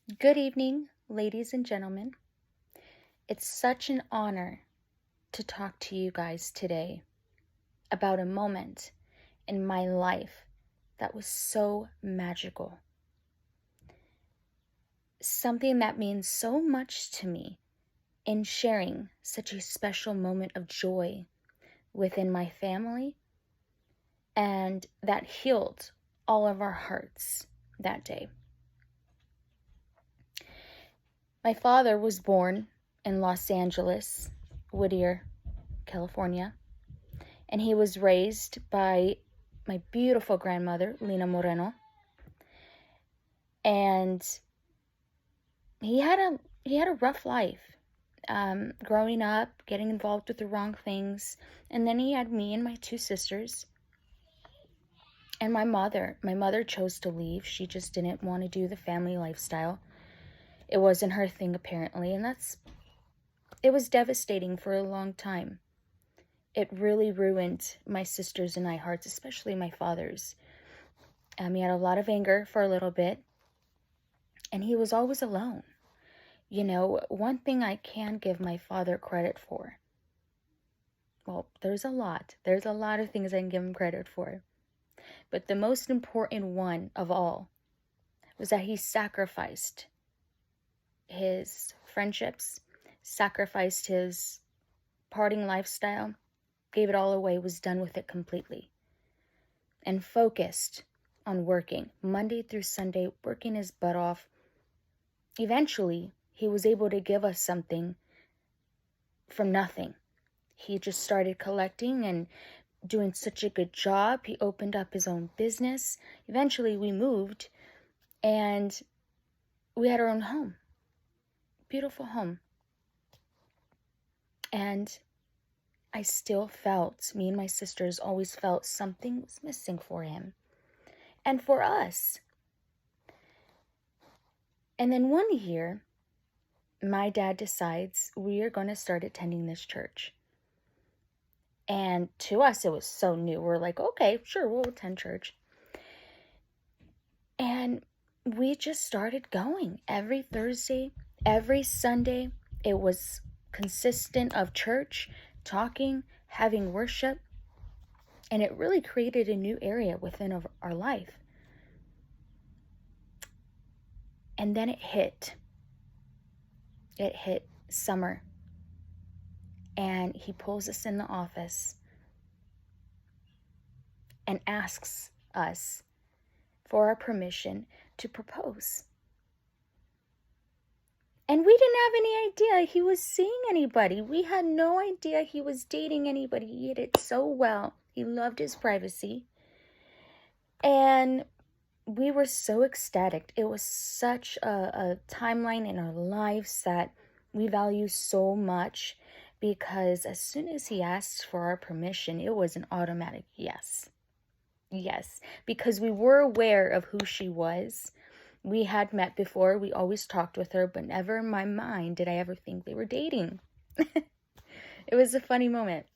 Good evening, ladies and gentlemen. It's such an honor to talk to you guys today about a moment in my life that was so magical. Something that means so much to me in sharing such a special moment of joy within my family, and that healed all of our hearts that day. My father was born in Los Angeles, Whittier, California, and he was raised by my beautiful grandmother, Lina Moreno. And he had a rough life, growing up, getting involved with the wrong things, and then he had me and my two sisters. And my mother chose to leave. She just didn't want to do the family lifestyle. It wasn't her thing, apparently, and it was devastating for a long time. It really ruined my sisters' and I hearts, especially my father's. He had a lot of anger for a little bit, and he was always alone. You know, one thing I can give my father credit for, well, there's a lot of things I can give him credit for, but the most important one of all was that he sacrificed his friendships, sacrificed his partying lifestyle, gave it all away, was done with it completely, and focused on working Monday through Sunday, working his butt off. Eventually, he was able to give us something from nothing. He just started collecting and doing such a good job. He opened up his own business. Eventually, we moved and we had our own home. Beautiful home. And I still felt, me and my sisters always felt something was missing for him and for us. And then one year, my dad decides we are going to start attending this church. And to us, it was so new. We're like, okay, sure, we'll attend church. And we just started going every Thursday, every Sunday. It was consistent of church, talking, having worship. And it really created a new area within our life. And then it hit. It hit summer. And he pulls us in the office and asks us for our permission to propose. And we didn't have any idea he was seeing anybody. We had no idea he was dating anybody. He did it so well. He loved his privacy. And we were so ecstatic. It was such a timeline in our lives that we value so much, because as soon as he asked for our permission, it was an automatic yes. Yes, because we were aware of who she was. We had met before. We always talked with her, but never in my mind did I ever think they were dating. It was a funny moment.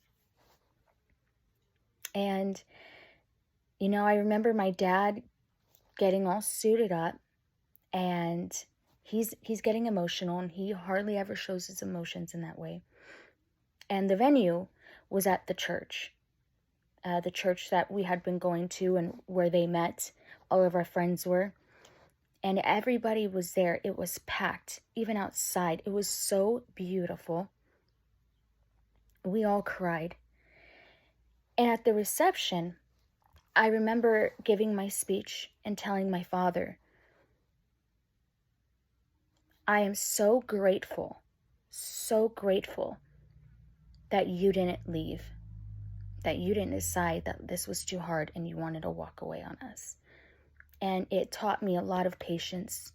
And, you know, I remember my dad getting all suited up, and he's getting emotional, and he hardly ever shows his emotions in that way. And the venue was at the church that we had been going to and where they met. All of our friends were. And everybody was there. It was packed, even outside. It was so beautiful. We all cried. And at the reception, I remember giving my speech and telling my father, I am so grateful that you didn't leave, that you didn't decide that this was too hard and you wanted to walk away on us. And it taught me a lot of patience.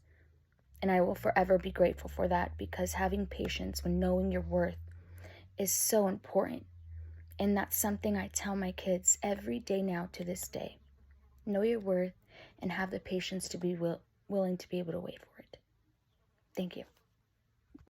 And I will forever be grateful for that, because having patience when knowing your worth is so important. And that's something I tell my kids every day now to this day. Know your worth and have the patience to be willing to be able to wait for it. Thank you.